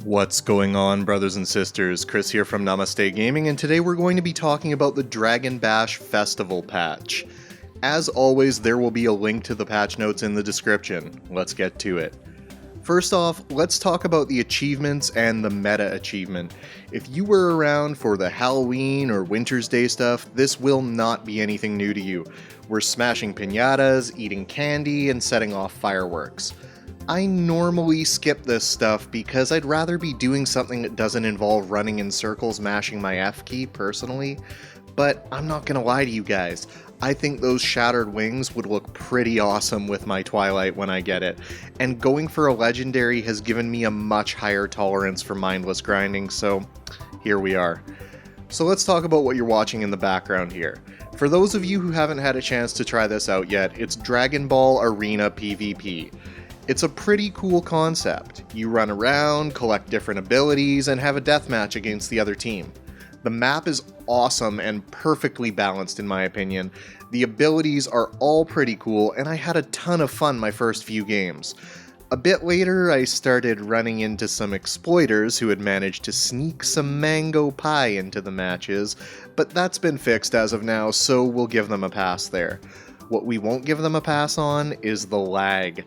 What's going on, brothers and sisters? Chris here from Namaste Gaming, and today we're going to be talking about the Dragon Bash Festival patch. As always, there will be a link to the patch notes in the description. Let's get to it. First off, let's talk about the achievements and the meta achievement. If you were around for the Halloween or Winter's Day stuff, this will not be anything new to you. We're smashing piñatas, eating candy, and setting off fireworks. I normally skip this stuff because I'd rather be doing something that doesn't involve running in circles mashing my F key personally, but I'm not gonna lie to you guys, I think those shattered wings would look pretty awesome with my Twilight when I get it, and going for a legendary has given me a much higher tolerance for mindless grinding, so here we are. So let's talk about what you're watching in the background here. For those of you who haven't had a chance to try this out yet, it's Dragon Ball Arena PvP. It's a pretty cool concept. You run around, collect different abilities, and have a deathmatch against the other team. The map is awesome and perfectly balanced in my opinion. The abilities are all pretty cool, and I had a ton of fun my first few games. A bit later, I started running into some exploiters who had managed to sneak some mango pie into the matches, but that's been fixed as of now, so we'll give them a pass there. What we won't give them a pass on is the lag.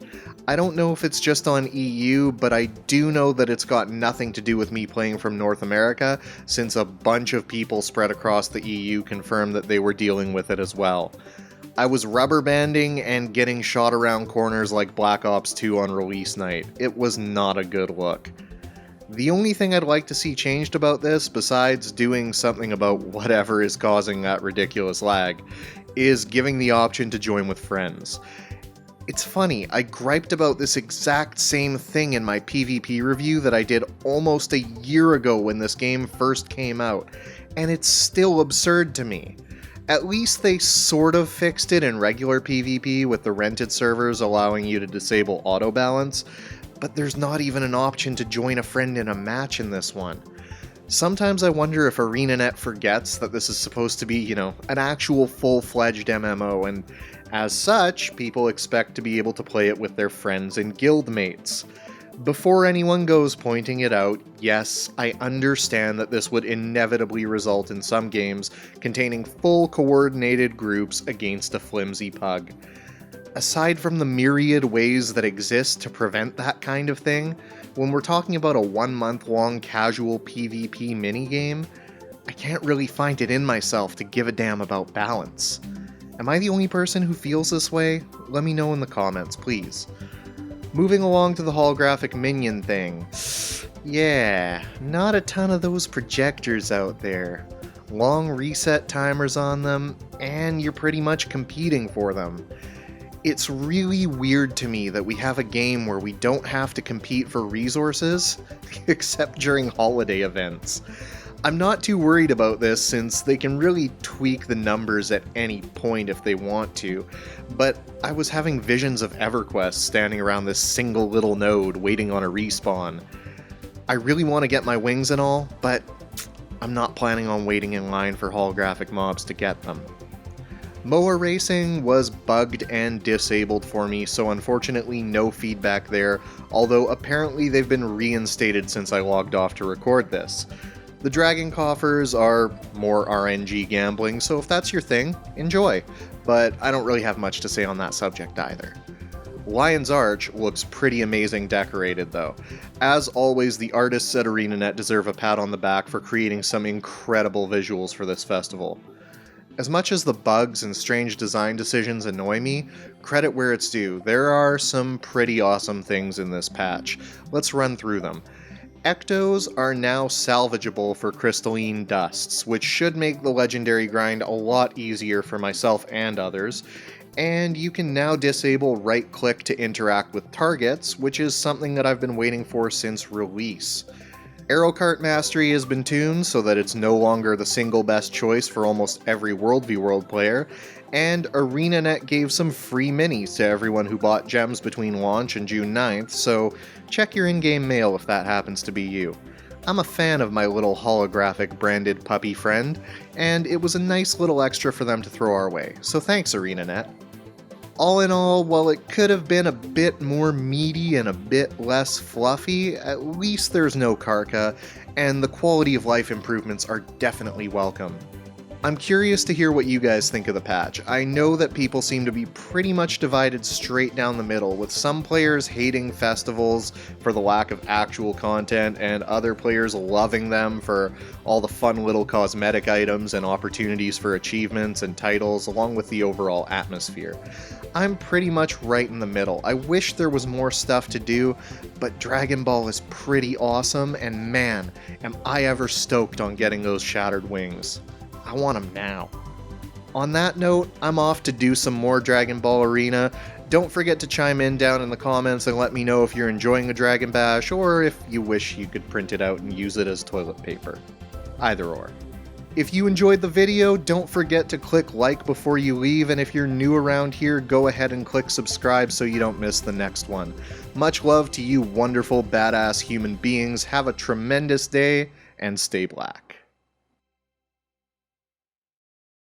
I don't know if it's just on EU, but I do know that it's got nothing to do with me playing from North America, since a bunch of people spread across the EU confirmed that they were dealing with it as well. I was rubber banding and getting shot around corners like Black Ops 2 on release night. It was not a good look. The only thing I'd like to see changed about this, besides doing something about whatever is causing that ridiculous lag, is giving the option to join with friends. It's funny, I griped about this exact same thing in my PvP review that I did almost a year ago when this game first came out, and it's still absurd to me. At least they sort of fixed it in regular PvP with the rented servers allowing you to disable auto balance, but there's not even an option to join a friend in a match in this one. Sometimes I wonder if ArenaNet forgets that this is supposed to be, an actual full-fledged MMO, and as such, people expect to be able to play it with their friends and guildmates. Before anyone goes pointing it out, yes, I understand that this would inevitably result in some games containing full coordinated groups against a flimsy pug. Aside from the myriad ways that exist to prevent that kind of thing, when we're talking about a 1 month long casual PvP minigame, I can't really find it in myself to give a damn about balance. Am I the only person who feels this way? Let me know in the comments, please. Moving along to the holographic minion thing. Yeah, not a ton of those projectors out there. Long reset timers on them, and you're pretty much competing for them. It's really weird to me that we have a game where we don't have to compete for resources, except during holiday events. I'm not too worried about this since they can really tweak the numbers at any point if they want to, but I was having visions of EverQuest standing around this single little node waiting on a respawn. I really want to get my wings and all, but I'm not planning on waiting in line for holographic mobs to get them. Moa Racing was bugged and disabled for me, so unfortunately no feedback there, although apparently they've been reinstated since I logged off to record this. The Dragon Coffers are more RNG gambling, so if that's your thing, enjoy, but I don't really have much to say on that subject either. Lion's Arch looks pretty amazing decorated though. As always, the artists at ArenaNet deserve a pat on the back for creating some incredible visuals for this festival. As much as the bugs and strange design decisions annoy me, credit where it's due, there are some pretty awesome things in this patch. Let's run through them. Ectos are now salvageable for crystalline dusts, which should make the legendary grind a lot easier for myself and others, and you can now disable right-click to interact with targets, which is something that I've been waiting for since release. Arrow Cart Mastery has been tuned so that it's no longer the single best choice for almost every World v World player, and ArenaNet gave some free minis to everyone who bought gems between launch and June 9th, so check your in-game mail if that happens to be you. I'm a fan of my little holographic branded puppy friend, and it was a nice little extra for them to throw our way, so thanks ArenaNet. All in all, while it could have been a bit more meaty and a bit less fluffy, at least there's no Karka, and the quality of life improvements are definitely welcome. I'm curious to hear what you guys think of the patch. I know that people seem to be pretty much divided straight down the middle, with some players hating festivals for the lack of actual content, and other players loving them for all the fun little cosmetic items and opportunities for achievements and titles, along with the overall atmosphere. I'm pretty much right in the middle. I wish there was more stuff to do, but Dragon Ball is pretty awesome, and man, am I ever stoked on getting those shattered wings. I want them now. On that note, I'm off to do some more Dragon Ball Arena. Don't forget to chime in down in the comments and let me know if you're enjoying the Dragon Bash, or if you wish you could print it out and use it as toilet paper. Either or. If you enjoyed the video, don't forget to click like before you leave, and if you're new around here, go ahead and click subscribe so you don't miss the next one. Much love to you wonderful, badass human beings. Have a tremendous day, and stay black.